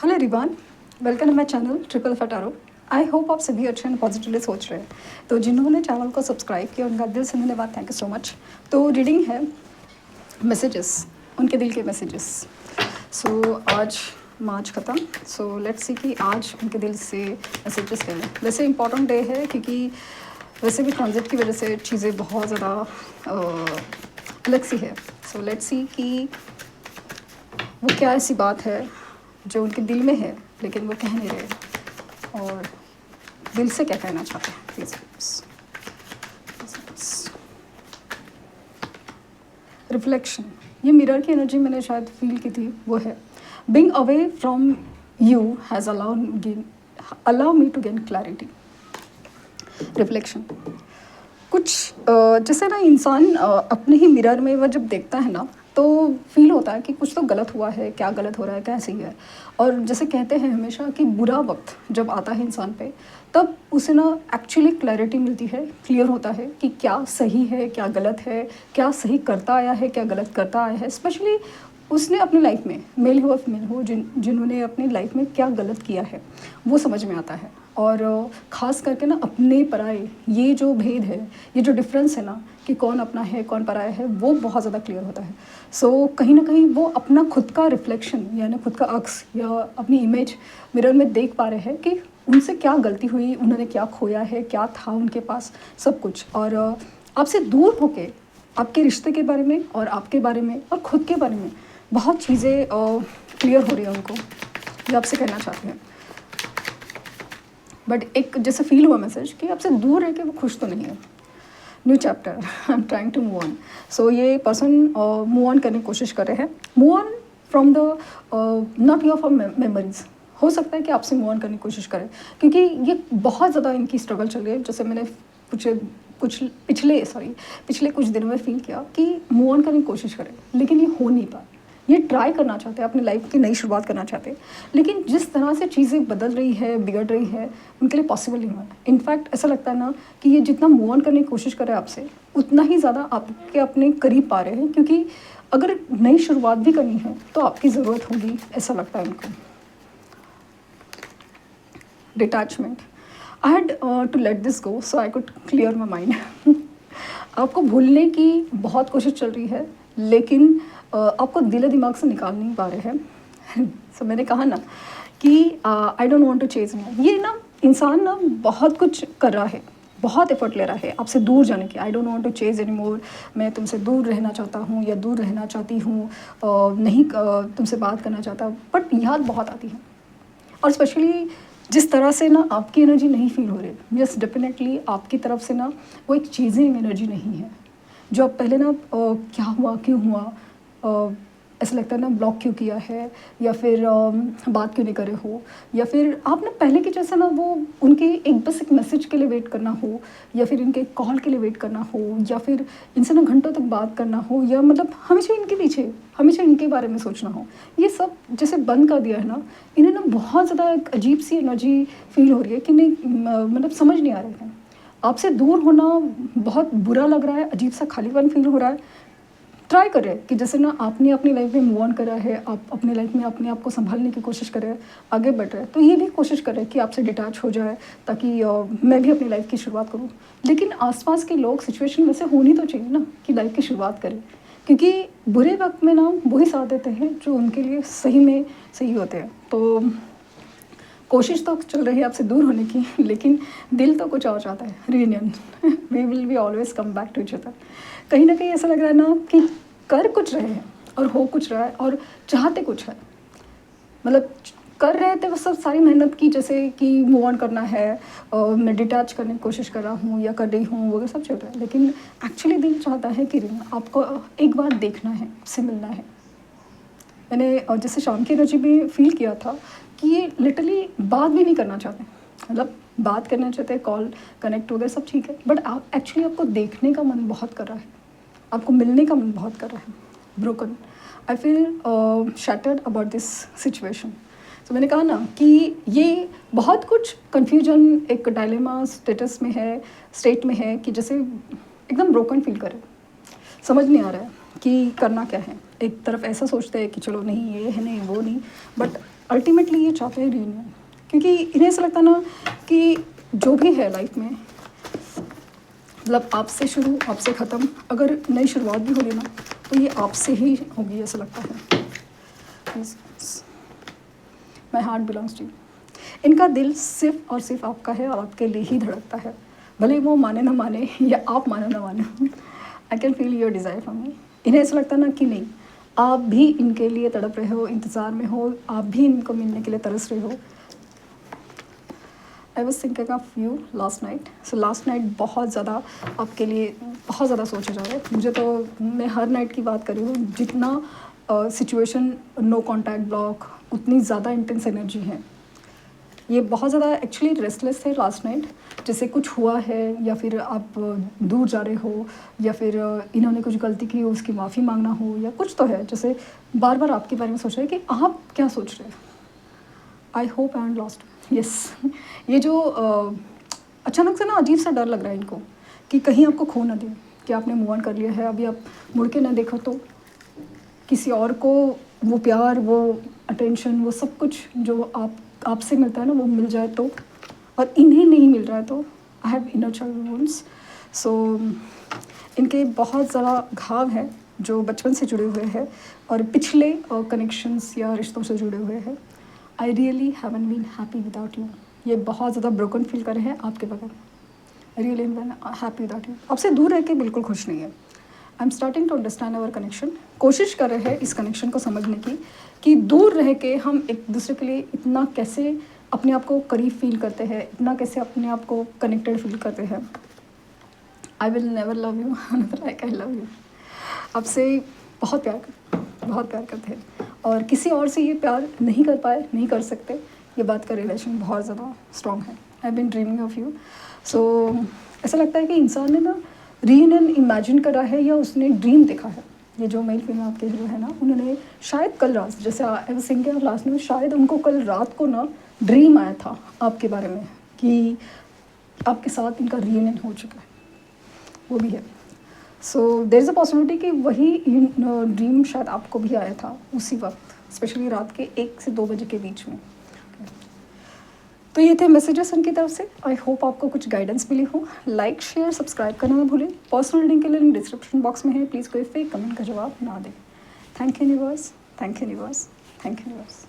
Hello everyone, welcome to my channel triple फटारो। I hope आप सभी अच्छे एंड पॉजिटिवली सोच रहे हैं। तो जिन्होंने चैनल को सब्सक्राइब किया उनका दिल से धन्यवाद, थैंक यू सो मच। तो रीडिंग है मैसेजेस, उनके दिल के मैसेजेस। सो आज मार्च ख़त्म, सो लेट्स सी कि आज उनके दिल से मैसेजेस क्या हैं। वैसे इंपॉर्टेंट डे है क्योंकि वैसे भी ट्रांजिट की वजह से चीज़ें बहुत ज़्यादा अलग सी है। सो लेट्स सी कि वो क्या ऐसी बात है जो उनके दिल में है लेकिन वो कह नहीं रहे, और दिल से क्या कहना चाहते हैं। प्लीज़ रिफ्लेक्शन, ये मिरर की एनर्जी मैंने शायद फील की थी, वो है being away from you has allow me to gain clarity. Reflection कुछ जैसे ना इंसान अपने ही मिरर में वह जब देखता है ना तो फील होता है कि कुछ तो गलत हुआ है, क्या गलत हो रहा है, क्या सही है। और जैसे कहते हैं हमेशा कि बुरा वक्त जब आता है इंसान पे तब उसे ना एक्चुअली क्लैरिटी मिलती है, क्लियर होता है कि क्या सही है, क्या गलत है, क्या सही करता आया है, क्या गलत करता आया है। स्पेशली उसने अपनी लाइफ में, मेल हो फीमेल हो, जिन्होंने अपनी लाइफ में क्या गलत किया है वो समझ में आता है। और ख़ास करके ना अपने पराए, ये जो भेद है, ये जो डिफरेंस है ना कि कौन अपना है कौन पराया है, वो बहुत ज़्यादा क्लियर होता है। सो कहीं ना कहीं वो अपना खुद का रिफ्लेक्शन यानी खुद का अक्स या अपनी इमेज मिरर में देख पा रहे हैं कि उनसे क्या गलती हुई, उन्होंने क्या खोया है, क्या था उनके पास, सब कुछ। और आपसे दूर होके आपके रिश्ते के बारे में और आपके बारे में और ख़ुद के बारे में बहुत चीज़ें क्लियर हो रही है उनको, ये आपसे कहना चाहते हैं। बट एक जैसे फील हुआ मैसेज कि आपसे दूर रह के वो खुश तो नहीं है। New chapter, I am trying to move on. So ये पर्सन मूव ऑन करने की कोशिश कर रहे हैं, move on from the not your from memories. हो सकता है कि आपसे मूव ऑन करने की कोशिश करें क्योंकि ये बहुत ज़्यादा इनकी स्ट्रगल चल रही है। जैसे मैंने पिछले कुछ दिनों में फील किया कि मूव ऑन करने की कोशिश करें लेकिन ये हो नहीं पा। ये ट्राई करना चाहते हैं, अपनी लाइफ की नई शुरुआत करना चाहते हैं, लेकिन जिस तरह से चीज़ें बदल रही है, बिगड़ रही है, उनके लिए पॉसिबल नहीं हुआ। इनफैक्ट ऐसा लगता है ना कि ये जितना मूव ऑन करने की कोशिश कर रहे हैं आपसे उतना ही ज़्यादा आपके अपने करीब पा रहे हैं, क्योंकि अगर नई शुरुआत भी करनी है तो आपकी ज़रूरत होगी, ऐसा लगता है उनको। Detachment, I had to let this go so I could clear my mind. आपको भूलने की बहुत कोशिश चल रही है लेकिन आपको दिल दिमाग से निकाल नहीं पा रहे हैं। सो मैंने कहा ना कि I don't want to chase me. ये ना इंसान ना बहुत कुछ कर रहा है, बहुत एफर्ट ले रहा है आपसे दूर जाने की। I don't want to chase any more, मैं तुमसे दूर रहना चाहता हूँ या दूर रहना चाहती हूँ, नहीं तुमसे बात करना चाहता, बट याद बहुत आती है। और स्पेशली जिस तरह से ना आपकी एनर्जी नहीं फील हो रही, यस डेफिनेटली आपकी तरफ से ना वो एक चीज़िंग एनर्जी नहीं है जो आप पहले ना क्या हुआ, क्यों हुआ, ऐसा लगता है ना ब्लॉक क्यों किया है, या फिर बात क्यों नहीं करे हो, या फिर आप ना पहले के जैसा ना वो उनके एक बस एक मैसेज के लिए वेट करना हो, या फिर इनके कॉल के लिए वेट करना हो, या फिर इनसे ना घंटों तक बात करना हो, या मतलब हमेशा इनके पीछे, हमेशा इनके बारे में सोचना हो। ये सब जैसे बंद कर दिया है ना, इन्हें ना बहुत ज़्यादा एक अजीब सी एनर्जी फील हो रही है कि नहीं, मतलब समझ नहीं आ रहे हैं। आपसे दूर होना बहुत बुरा लग रहा है, अजीब सा खालीपन फील हो रहा है। ट्राई करें कि जैसे ना आपने अपनी लाइफ में मूव ऑन करा है, आप अपनी लाइफ में अपने आप को संभालने की कोशिश करें, आगे बढ़ रहे हैं, तो ये भी कोशिश करें कि आपसे डिटैच हो जाए ताकि मैं भी अपनी लाइफ की शुरुआत करूं। लेकिन आसपास के लोग, सिचुएशन वैसे होनी तो चाहिए ना कि लाइफ की शुरुआत करें, क्योंकि बुरे वक्त में ना वही साथ देते हैं जो उनके लिए सही में सही होते हैं। तो कोशिश तो चल रही है आपसे दूर होने की, लेकिन दिल तो कुछ और चाहता है, reunion. We will be always come back to each other. कहीं ना कहीं ऐसा लग रहा है ना कि कर कुछ रहे हैं और हो कुछ रहा है और चाहते कुछ है, मतलब कर रहे थे वो सब सारी मेहनत की, जैसे कि मूव ऑन करना है, मैं डिटैच करने की कोशिश कर रहा हूँ या कर रही हूँ, वो सब चल रहा है, लेकिन एक्चुअली दिल चाहता है कि आपको एक बार देखना है, उससे मिलना है। मैंने जैसे शाम की एनर्जी में फील किया था कि ये लिटरली बात भी नहीं करना चाहते, मतलब बात करना चाहते हैं, कॉल कनेक्ट हो गए, सब ठीक है, बट आप एक्चुअली आपको देखने का मन बहुत कर रहा है, आपको मिलने का मन बहुत कर रहा है। Broken, I feel shattered about this situation. तो मैंने कहा ना कि ये बहुत कुछ कन्फ्यूजन, एक डायलेमा स्टेटस में है, स्टेट में है कि जैसे एकदम ब्रोकन फील करे, समझ नहीं आ रहा है कि करना क्या है। एक तरफ ऐसा सोचते हैं कि चलो नहीं ये है, नहीं वो नहीं, बट अल्टीमेटली ये चाहते हैं रीयूनियन, क्योंकि इन्हें ऐसा लगता है ना कि जो भी है लाइफ में, मतलब आपसे शुरू आपसे ख़त्म, अगर नई शुरुआत भी होगी ना तो ये आपसे ही होगी, ऐसा लगता है। My heart belongs to you. इनका दिल सिर्फ और सिर्फ आपका है और आपके लिए ही धड़कता है, भले वो माने ना माने या आप मानो ना मानो। I can feel your desire from me. इन्हें ऐसा लगता है ना कि नहीं, आप भी इनके लिए तड़प रहे हो, इंतज़ार में हो, आप भी इनको मिलने के लिए तरस रहे हो। I was thinking of you last night. So last night बहुत ज़्यादा आपके लिए बहुत ज़्यादा सोचा जा रहा है मुझे, तो मैं हर नाइट की बात कर रही हूँ। जितना सिचुएशन नो कॉन्टैक्ट ब्लॉक, उतनी ज़्यादा इंटेंस एनर्जी है। ये बहुत ज़्यादा एक्चुअली रेस्टलेस थे लास्ट नाइट, जैसे कुछ हुआ है या फिर आप दूर जा रहे हो या फिर इन्होंने कुछ गलती की हो उसकी माफ़ी मांगना हो या कुछ तो है, जैसे बार बार आपके बारे में सोच रहे हैं कि आप क्या सोच रहे हैं। I hope I am lost. Yes, ये जो अचानक से ना अजीब सा डर लग रहा है इनको कि कहीं आपको खो ना दें, कि आपने मूव ऑन कर लिया है, अभी आप मुड़ के ना देखो तो किसी और को वो प्यार, वो अटेंशन, वो सब कुछ जो आपसे मिलता है ना वो मिल जाए तो, और इन्हें नहीं मिल रहा है तो। I have inner child wounds. So इनके बहुत ज़्यादा घाव है जो बचपन से जुड़े हुए हैं और पिछले कनेक्शंस या रिश्तों से जुड़े हुए हैं। I really haven't been happy without you. ये बहुत ज़्यादा ब्रोकन फील कर रहे हैं आपके बगैर। I really happy without you. आपसे दूर रह के बिल्कुल खुश नहीं है। I am starting to understand our connection. कोशिश कर रहे हैं इस कनेक्शन को समझने की कि दूर रह के हम एक दूसरे के लिए इतना कैसे अपने आप को करीब फील करते हैं, इतना कैसे अपने आप को कनेक्टेड फील करते हैं। I will never love you like I love you. आपसे बहुत प्यार करते हैं और किसी और से ये प्यार नहीं कर पाए, नहीं कर सकते। ये बात का रिलेशन बहुत ज़्यादा स्ट्रॉन्ग है। आई बिन ड्रीमिंग ऑफ यू। सो ऐसा लगता है कि इंसान ने ना रीयूनियन इमेजिन करा है या उसने ड्रीम देखा है। ये जो मेल फीमेल आपके हीरो है ना, उन्होंने शायद कल रात, जैसे आई वाज थिंकिंग लास्ट में, शायद उनको कल रात को ना ड्रीम आया था आपके बारे में कि आपके साथ इनका रीयूनियन हो चुका है, वो भी है। So there is a possibility कि वही ड्रीम शायद आपको भी आया था उसी वक्त, स्पेशली रात के 1 से 2 बजे के बीच में। तो ये थे मैसेजेस उनकी तरफ से। आई होप आपको कुछ गाइडेंस मिली हो। लाइक शेयर सब्सक्राइब करना ना भूलें। पर्सनल रीडिंग के लिए डिस्क्रिप्शन बॉक्स में है, प्लीज़ कोई फेक कमेंट का जवाब ना दें। Thank you universe, thank you universe, thank you universe.